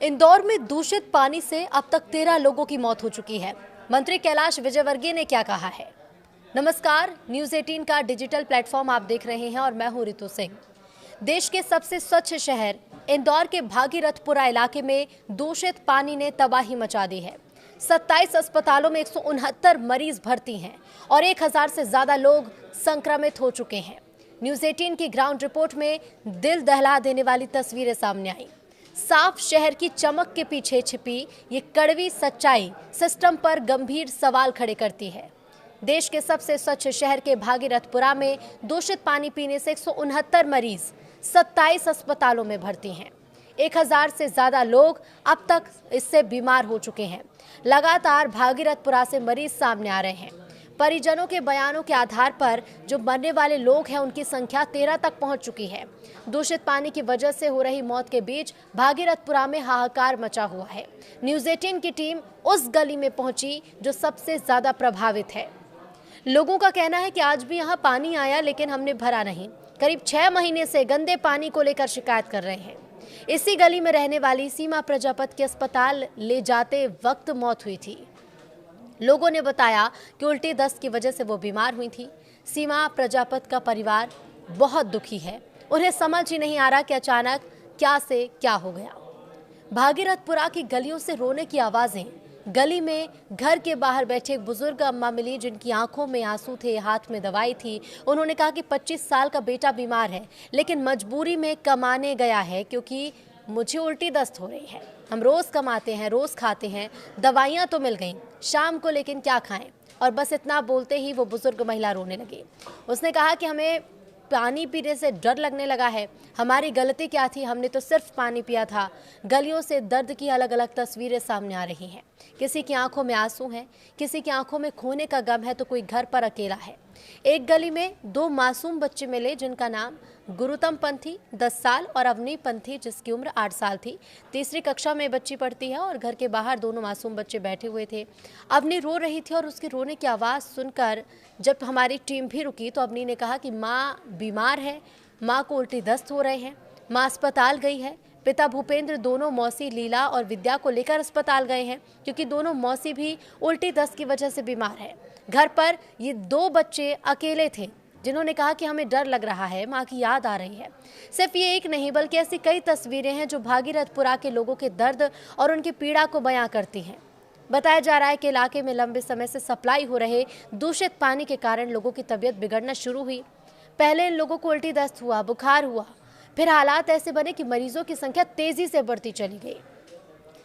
इंदौर में दूषित पानी से अब तक 13 लोगों की मौत हो चुकी है। मंत्री कैलाश विजयवर्गीय ने क्या कहा है? नमस्कार, न्यूज़ 18 का डिजिटल प्लेटफॉर्म आप देख रहे हैं और मैं हूं रितु सिंह। देश के सबसे स्वच्छ शहर इंदौर के भागीरथपुरा इलाके में दूषित पानी ने तबाही मचा दी है। 27 अस्पतालों में 169 मरीज भर्ती हैं और 1000 से ज्यादा लोग संक्रमित हो चुके हैं। न्यूज़ 18 की ग्राउंड रिपोर्ट में दिल दहला देने वाली तस्वीरें सामने आई। साफ शहर की चमक के पीछे छिपी ये कड़वी सच्चाई सिस्टम पर गंभीर सवाल खड़े करती है। देश के सबसे स्वच्छ शहर के भागीरथपुरा में दूषित पानी पीने से 169 मरीज 27 अस्पतालों में भर्ती हैं। 1000 से ज्यादा लोग अब तक इससे बीमार हो चुके हैं। लगातार भागीरथपुरा से मरीज सामने आ रहे हैं। परिजनों के बयानों के आधार पर जो मरने वाले लोग हैं उनकी संख्या 13 तक पहुंच चुकी है। दूषित पानी की वजह से हो रही मौत के बीच भागीरथपुरा में हाहाकार मचा हुआ है। न्यूज़ 18 की टीम उस गली में पहुंची जो सबसे ज्यादा प्रभावित है। लोगों का कहना है कि आज भी यहाँ पानी आया लेकिन हमने भरा नहीं। करीब 6 महीने से गंदे पानी को लेकर शिकायत कर रहे हैं। इसी गली में रहने वाली सीमा प्रजापत के अस्पताल ले जाते वक्त मौत हुई थी। लोगों ने बताया कि उल्टी दस्त की वजह से वो बीमार हुई थी। सीमा प्रजापत का परिवार बहुत दुखी है। उन्हें समझ ही नहीं आ रहा कि अचानक क्या से क्या हो गया। भागीरथपुरा की गलियों से रोने की आवाजें। गली में घर के बाहर बैठे एक बुजुर्ग अम्मा मिली जिनकी आंखों में आंसू थे, हाथ में दवाई थी। उन्होंने कहा कि 25 साल का बेटा बीमार है लेकिन मजबूरी में कमाने गया है क्योंकि मुझे उल्टी दस्त हो रही है। हम रोज कमाते हैं, रोज खाते हैं, दवाइयाँ तो मिल गईं, शाम को लेकिन क्या खाएं। और बस इतना बोलते ही वो बुजुर्ग महिला रोने लगी। उसने कहा कि हमें पानी पीने से डर लगने लगा है। हमारी गलती क्या थी? हमने तो सिर्फ पानी पिया था। गलियों से दर्द की अलग अलग तस्वीरें सामने आ रही हैं। किसी की आंखों में आंसू हैं, किसी की आंखों में खोने का गम है तो कोई घर पर अकेला है। एक गली में 2 मासूम बच्चे मिले जिनका नाम गुरुतम पंथी 10 साल और अवनी पंथी जिसकी उम्र 8 साल थी। तीसरी कक्षा में बच्ची पढ़ती है और घर के बाहर दोनों मासूम बच्चे बैठे हुए थे। अवनी रो रही थी और उसके रोने की आवाज़ सुनकर जब हमारी टीम भी रुकी तो अवनी ने कहा कि माँ बीमार है, माँ को उल्टी दस्त हो रहे हैं, माँ अस्पताल गई है। पिता भूपेंद्र दोनों मौसी लीला और विद्या को लेकर अस्पताल गए हैं क्योंकि दोनों मौसी भी उल्टी दस्त की वजह से बीमार है। घर पर ये 2 बच्चे अकेले थे जिन्होंने कहा कि हमें डर लग रहा है, माँ की याद आ रही है। सिर्फ ये एक नहीं बल्कि ऐसी कई तस्वीरें हैं जो भागीरथपुरा के लोगों के दर्द और उनकी पीड़ा को बयां करती हैं। बताया जा रहा है कि इलाके में लंबे समय से सप्लाई हो रहे दूषित पानी के कारण लोगों की तबीयत बिगड़ना शुरू हुई। पहले इन लोगों को उल्टी दस्त हुआ, बुखार हुआ, फिर हालात ऐसे बने कि मरीजों की संख्या तेजी से बढ़ती चली गई।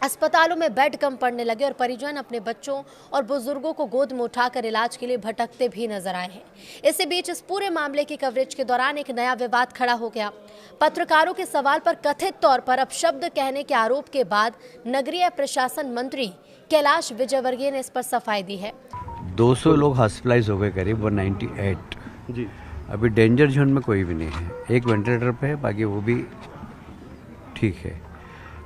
अस्पतालों में बेड कम पड़ने लगे और परिजन अपने बच्चों और बुजुर्गों को गोद में उठाकर इलाज के लिए भटकते भी नजर आए हैं। इसी बीच इस पूरे मामले की कवरेज के दौरान एक नया विवाद खड़ा हो गया। पत्रकारों के सवाल पर कथित तौर पर अपशब्द कहने के आरोप के बाद नगरीय प्रशासन मंत्री कैलाश विजयवर्गीय ने इस पर सफाई दी है। 200 लोग हॉस्पिटलाइज हो गए, करीब 198 जी। अभी डेंजर जोन में कोई भी नहीं है। एक वेंटिलेटर पे है, बाकी वो भी ठीक है।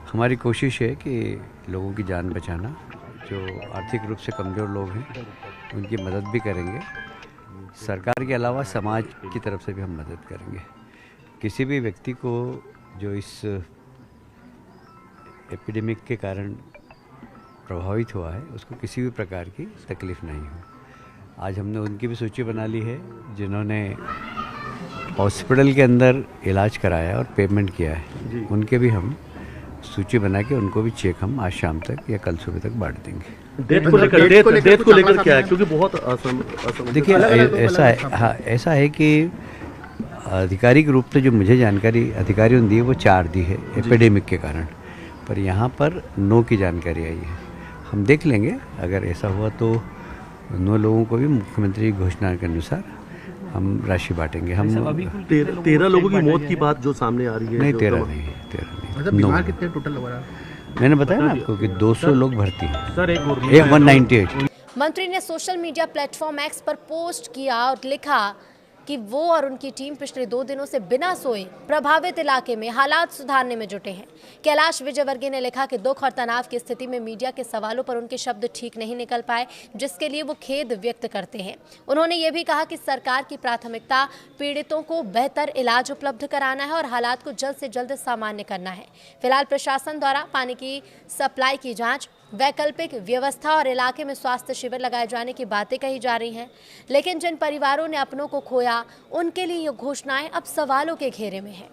हमारी कोशिश है कि लोगों की जान बचाना। जो आर्थिक रूप से कमज़ोर लोग हैं उनकी मदद भी करेंगे। सरकार के अलावा समाज की तरफ से भी हम मदद करेंगे। किसी भी व्यक्ति को जो इस एपिडेमिक के कारण प्रभावित हुआ है उसको किसी भी प्रकार की तकलीफ़ नहीं हो। आज हमने उनकी भी सूची बना ली है जिन्होंने हॉस्पिटल के अंदर इलाज कराया और पेमेंट किया है। उनके भी हम सूची बना के उनको भी चेक हम आज शाम तक या कल सुबह तक बांट देंगे। डेट को लेकर क्या है? क्योंकि बहुत देखिए ऐसा है, हाँ ऐसा है कि आधिकारिक रूप से जो मुझे जानकारी अधिकारियों ने दी है वो 4 दी है एपिडेमिक के कारण, पर यहाँ पर 9 की जानकारी आई है। हम देख लेंगे, अगर ऐसा हुआ तो 9 लोगों को भी मुख्यमंत्री की घोषणा के अनुसार हम राशि बांटेंगे। हम 13 लोगों की मौत की बात जो सामने आ रही है। नहीं 13 नहीं है, 13 नहीं। मतलब बीमार कितने टोटल लग रहा है? मैंने बताया ना आपको कि 200 लोग भर्ती हैं सर, एक 198। मंत्री ने सोशल मीडिया प्लेटफॉर्म एक्स पर पोस्ट किया और लिखा कि वो और उनकी टीम पिछले 2 दिनों से बिना सोए प्रभावित इलाके में हालात सुधारने में जुटे हैं। कैलाश विजयवर्गीय ने लिखा कि दुख और तनाव की स्थिति में मीडिया के सवालों पर उनके शब्द ठीक नहीं निकल पाए, जिसके लिए वो खेद व्यक्त करते हैं। उन्होंने ये भी कहा कि सरकार की प्राथमिकता पीड़ितों को बेहतर इलाज उपलब्ध कराना है और हालात को जल्द से जल्द सामान्य करना है। फिलहाल प्रशासन द्वारा पानी की सप्लाई की जांच, वैकल्पिक व्यवस्था और इलाके में स्वास्थ्य शिविर लगाए जाने की बातें कही जा रही हैं, लेकिन जिन परिवारों ने अपनों को खोया उनके लिए ये घोषणाएं अब सवालों के घेरे में हैं।